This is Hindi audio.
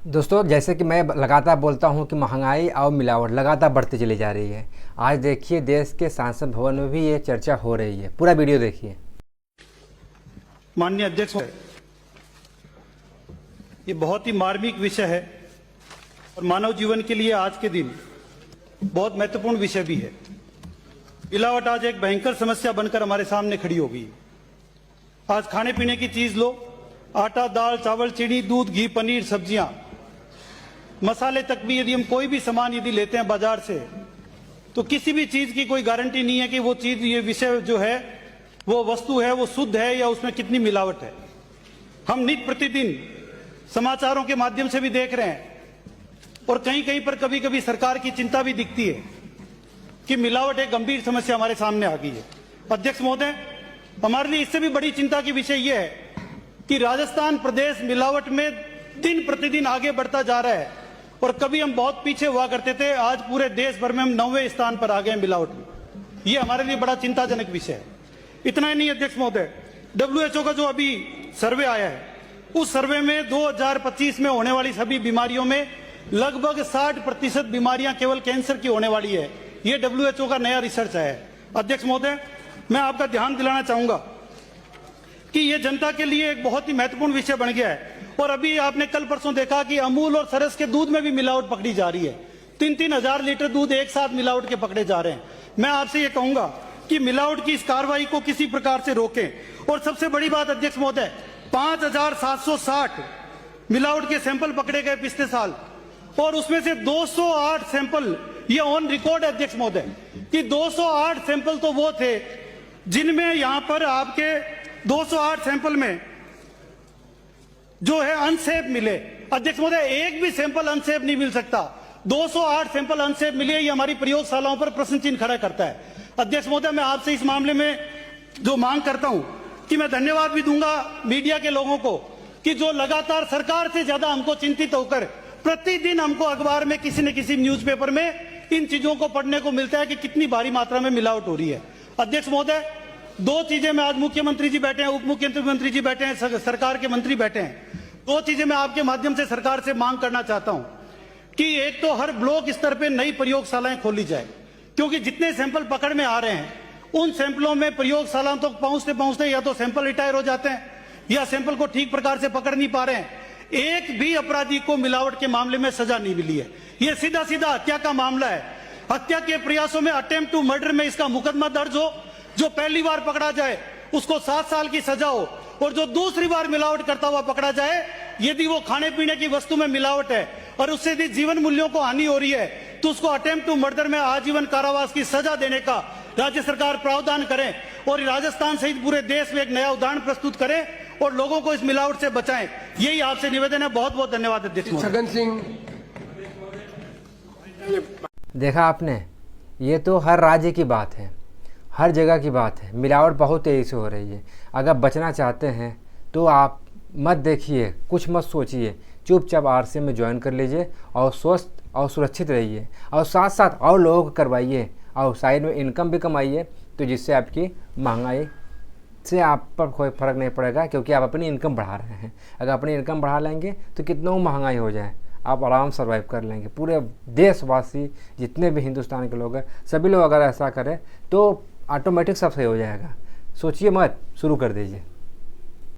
दोस्तों, जैसे कि मैं लगातार बोलता हूं कि महंगाई और मिलावट लगातार बढ़ती चली जा रही है। आज देखिए देश के संसद भवन में भी ये चर्चा हो रही है। पूरा वीडियो देखिए। माननीय अध्यक्ष, ये बहुत ही मार्मिक विषय है और मानव जीवन के लिए आज के दिन बहुत महत्वपूर्ण विषय भी है। मिलावट आज एक भयंकर समस्या बनकर हमारे सामने खड़ी हो गई। आज खाने पीने की चीज लो, आटा, दाल, चावल, चीनी, दूध, घी, पनीर, सब्जियां, मसाले तक भी यदि हम कोई भी सामान यदि लेते हैं बाजार से, तो किसी भी चीज की कोई गारंटी नहीं है कि वो चीज, ये विषय जो है, वो वस्तु है, वो शुद्ध है या उसमें कितनी मिलावट है। हम नित्य प्रतिदिन समाचारों के माध्यम से भी देख रहे हैं और कहीं कहीं पर कभी कभी सरकार की चिंता भी दिखती है कि मिलावट एक गंभीर समस्या हमारे सामने आ गई है। अध्यक्ष महोदय, हमारे लिए इससे भी बड़ी चिंता की विषय यह है कि राजस्थान प्रदेश मिलावट में दिन प्रतिदिन आगे बढ़ता जा रहा है और कभी हम बहुत पीछे हुआ करते थे, आज पूरे देश भर में हम 9वें स्थान पर आ गए मिलावट में। ये हमारे लिए बड़ा चिंताजनक विषय है। इतना ही नहीं अध्यक्ष महोदय, WHO का जो अभी सर्वे आया है, उस सर्वे में 2025 में होने वाली सभी बीमारियों में लगभग 60% बीमारियां केवल कैंसर की होने वाली है। ये WHO का नया रिसर्च आया है। अध्यक्ष महोदय, मैं आपका ध्यान दिलाना चाहूंगा कि यह जनता के लिए एक बहुत ही महत्वपूर्ण विषय बन गया है। और अभी आपने कल परसों देखा कि अमूल और सरस के दूध में भी मिलावट पकड़ी जा रही है। 3-3 हजार लीटर दूध एक साथ मिलावट के पकड़े जा रहे हैं। मैं आपसे यह कहूंगा कि मिलावट की इस कार्रवाई को किसी प्रकार से रोकें। और सबसे बड़ी बात अध्यक्ष महोदय, 5760 मिलावट के सैंपल पकड़े गए पिछले साल और उसमें से 208 सैंपल, ये ऑन रिकॉर्ड है अध्यक्ष महोदय, कि 208 सैंपल तो वो थे जिनमें यहां पर आपके 208 सैंपल में जो है अनसेफ मिले। अध्यक्ष महोदय, एक भी सैंपल अनसेफ नहीं मिल सकता। 208 सैंपल अनसेफ मिले, ये हमारी प्रयोगशालाओं पर प्रश्न चिन्ह खड़ा करता है। अध्यक्ष महोदय, मैं आपसे इस मामले में जो मांग करता हूं कि मैं धन्यवाद भी दूंगा मीडिया के लोगों को कि जो लगातार सरकार से ज्यादा हमको चिंतित होकर प्रतिदिन हमको अखबार में किसी न किसी न्यूज़पेपर में इन चीजों को पढ़ने को मिलता है कि कितनी भारी मात्रा में मिलावट हो रही है। अध्यक्ष महोदय, दो चीजें मैं आज, मुख्यमंत्री जी बैठे हैं, उप मुख्यमंत्री जी बैठे हैं, सरकार के मंत्री बैठे हैं, दो चीजें मैं आपके माध्यम से सरकार से मांग करना चाहता हूं कि एक तो हर ब्लॉक स्तर पे नई प्रयोगशालाएं खोली जाए, क्योंकि जितने सैंपल पकड़ में आ रहे हैं उन सैंपलों में प्रयोगशालाओं तक पहुंचते पहुंचते या तो सैंपल रिटायर हो जाते हैं या सैंपल को ठीक प्रकार से पकड़ नहीं पा रहे हैं। एक भी अपराधी को मिलावट के मामले में सजा नहीं मिली है। यह सीधा सीधा हत्या का मामला है। हत्या के प्रयासों में, अटेम्प्ट टू मर्डर में इसका मुकदमा दर्ज हो, जो पहली बार पकड़ा जाए उसको 7 साल की सजा हो और जो दूसरी बार मिलावट करता हुआ पकड़ा जाए, यदि वो खाने पीने की वस्तु में मिलावट है और उससे यदि जीवन मूल्यों को हानि हो रही है, तो उसको अटेम्प्ट टू मर्डर में आजीवन कारावास की सजा देने का राज्य सरकार प्रावधान करें और राजस्थान सहित पूरे देश में एक नया उदाहरण प्रस्तुत करें और लोगों को इस मिलावट से बचाएं। यही आपसे निवेदन है। बहुत बहुत धन्यवाद अध्यक्ष। छगन सिंह, देखा आपने, ये तो हर राज्य की बात है, हर जगह की बात है। मिलावट बहुत तेज़ी से हो रही है। अगर बचना चाहते हैं तो आप मत देखिए, कुछ मत सोचिए, चुपचाप आरसी में ज्वाइन कर लीजिए और स्वस्थ और सुरक्षित रहिए और साथ साथ और लोगों को करवाइए और साइड में इनकम भी कमाइए, तो जिससे आपकी महंगाई से आप पर कोई फ़र्क नहीं पड़ेगा, क्योंकि आप अपनी इनकम बढ़ा रहे हैं। अगर अपनी इनकम बढ़ा लेंगे तो कितना महंगाई हो जाए, आप आराम सर्वाइव कर लेंगे। पूरे देशवासी, जितने भी हिंदुस्तान के लोग हैं, सभी लोग अगर ऐसा करें तो ऑटोमेटिक सब सही हो जाएगा। सोचिए मत, शुरू कर दीजिए।